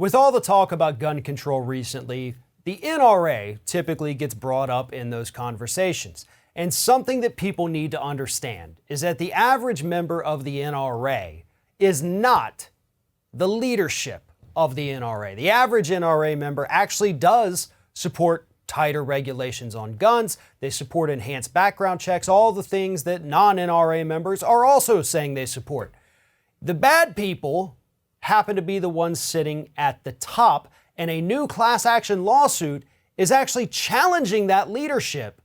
With all the talk about gun control recently, the NRA typically gets brought up in those conversations. And something that people need to understand is that the average member of the NRA is not the leadership of the NRA. The average NRA member actually does support tighter regulations on guns. They support enhanced background checks, all the things that non-NRA members are also saying they support. The bad people happen to be the ones sitting at the top, and a new class action lawsuit is actually challenging that leadership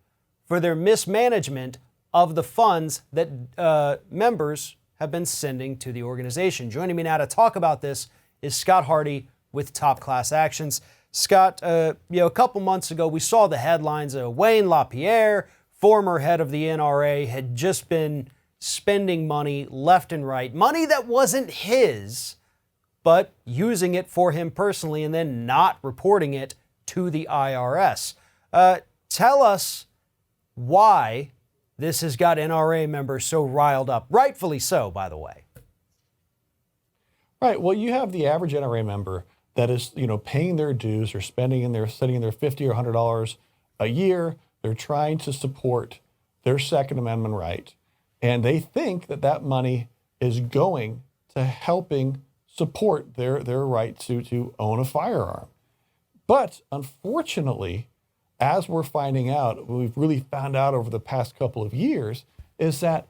for their mismanagement of the funds that members have been sending to the organization. Joining me now to talk about this is Scott Hardy with Top Class Actions. Scott, a couple months ago, we saw the headlines of Wayne LaPierre, former head of the NRA, had just been spending money left and right, money that wasn't his, but using it for him personally and then not reporting it to the IRS. Tell us why this has got NRA members so riled up, rightfully so, by the way. Right. Well, you have the average NRA member that is, paying their dues or sending in their $50 or $100 a year. They're trying to support their Second Amendment right, and they think that money is going to helping support their right to own a firearm. But unfortunately, as we're finding out, we've really found out over the past couple of years, is that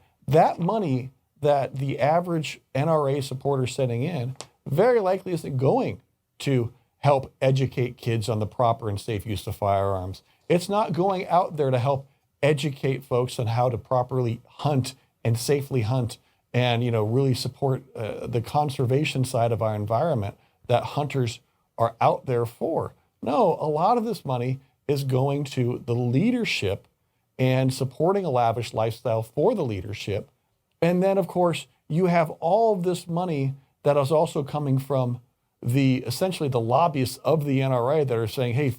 money that the average NRA supporter sending in very likely isn't going to help educate kids on the proper and safe use of firearms. It's not going out there to help educate folks on how to properly hunt and safely hunt and, really support the conservation side of our environment that hunters are out there for. No, a lot of this money is going to the leadership and supporting a lavish lifestyle for the leadership. And then, of course, you have all of this money that is also coming from essentially the lobbyists of the NRA that are saying, hey,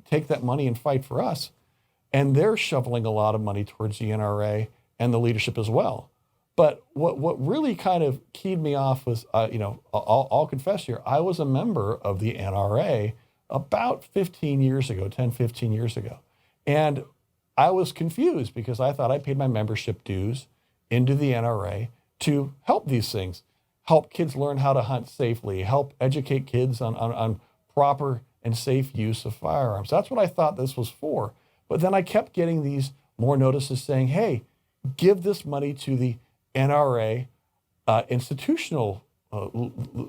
take that money and fight for us. And they're shoveling a lot of money towards the NRA and the leadership as well. But what really kind of keyed me off was, I'll confess here, I was a member of the NRA about 15 years ago. And I was confused because I thought I paid my membership dues into the NRA to help these things, help kids learn how to hunt safely, help educate kids on proper and safe use of firearms. That's what I thought this was for. But then I kept getting these more notices saying, hey, give this money to the NRA institutional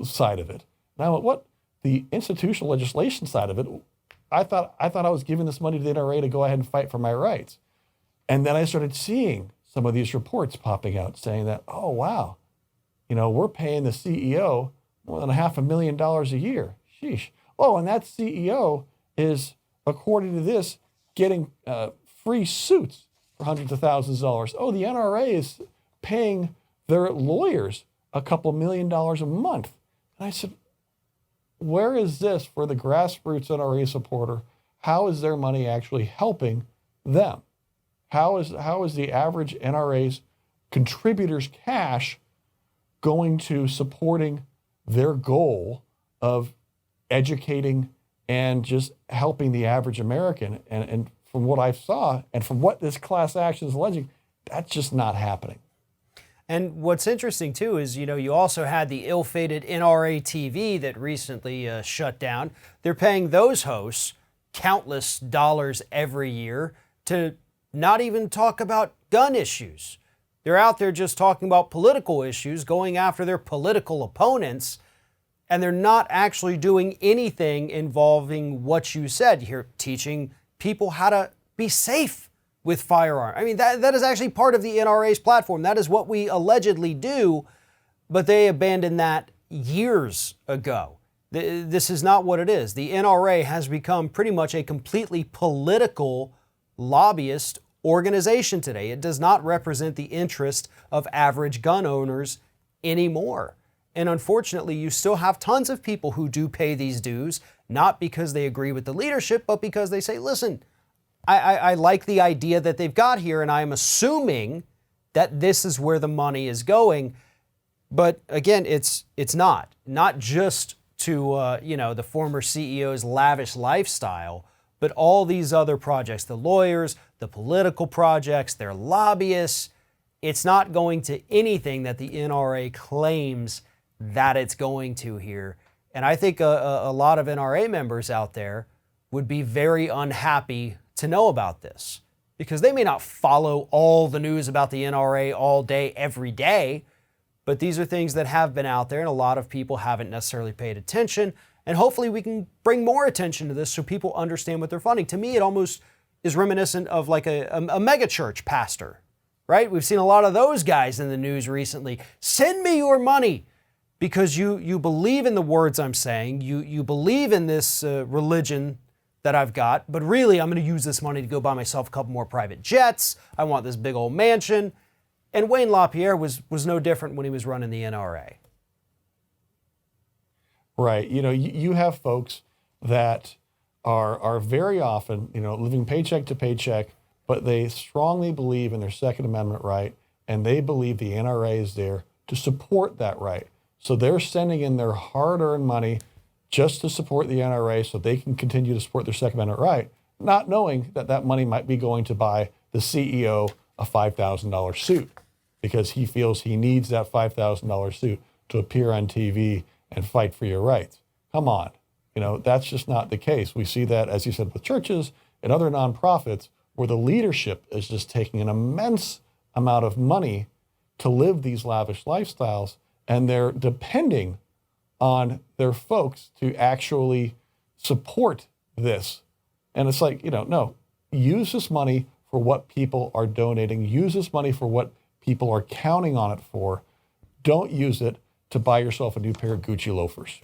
side of it. And I went, what? The institutional legislation side of it? I thought I was giving this money to the NRA to go ahead and fight for my rights. And then I started seeing some of these reports popping out saying that, oh, wow, we're paying the CEO more than $500,000 a year. Sheesh. Oh, and that CEO is, according to this, getting free suits for hundreds of thousands of dollars. Oh, the NRA is paying their lawyers a couple $1 million a month. And I said, where is this for the grassroots NRA supporter? How is their money actually helping them? How is the average NRA's contributors' cash going to supporting their goal of educating and just helping the average American? And from what I saw and from what this class action is alleging, that's just not happening. And what's interesting, too, is, you also had the ill-fated NRA TV that recently shut down. They're paying those hosts countless dollars every year to not even talk about gun issues. They're out there just talking about political issues, going after their political opponents, and they're not actually doing anything involving what you said. You're teaching people how to be safe with firearms. I mean, that is actually part of the NRA's platform. That is what we allegedly do, but they abandoned that years ago. This is not what it is. The NRA has become pretty much a completely political lobbyist organization today. It does not represent the interest of average gun owners anymore. And unfortunately, you still have tons of people who do pay these dues, not because they agree with the leadership, but because they say, listen, I like the idea that they've got here, and I'm assuming that this is where the money is going. But again, it's not just to the former CEO's lavish lifestyle, but all these other projects, the lawyers, the political projects, their lobbyists, it's not going to anything that the NRA claims that it's going to here. And I think a lot of NRA members out there would be very unhappy to know about this, because they may not follow all the news about the NRA all day, every day, but these are things that have been out there and a lot of people haven't necessarily paid attention. And hopefully we can bring more attention to this so people understand what they're funding. To me, it almost is reminiscent of like a mega church pastor, right? We've seen a lot of those guys in the news recently. Send me your money because you believe in the words I'm saying. You believe in this religion that I've got, but really I'm going to use this money to go buy myself a couple more private jets. I want this big old mansion. And Wayne LaPierre was no different when he was running the NRA. Right. You have folks that are very often, living paycheck to paycheck, but they strongly believe in their Second Amendment right, and they believe the NRA is there to support that right. So they're sending in their hard-earned money just to support the NRA so they can continue to support their Second Amendment right, not knowing that that money might be going to buy the CEO a $5,000 suit because he feels he needs that $5,000 suit to appear on TV and fight for your rights. Come on. That's just not the case. We see that, as you said, with churches and other nonprofits where the leadership is just taking an immense amount of money to live these lavish lifestyles, and they're depending on their folks to actually support this. And it's like, no, use this money for what people are donating. Use this money for what people are counting on it for. Don't use it to buy yourself a new pair of Gucci loafers.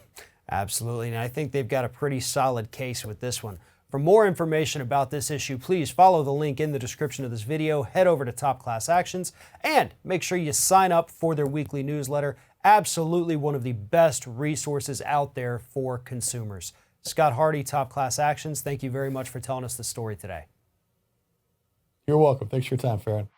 Absolutely, and I think they've got a pretty solid case with this one. For more information about this issue, please follow the link in the description of this video, head over to Top Class Actions, and make sure you sign up for their weekly newsletter. Absolutely one of the best resources out there for consumers. Scott Hardy, Top Class Actions, thank you very much for telling us the story today. You're welcome. Thanks for your time, Farron.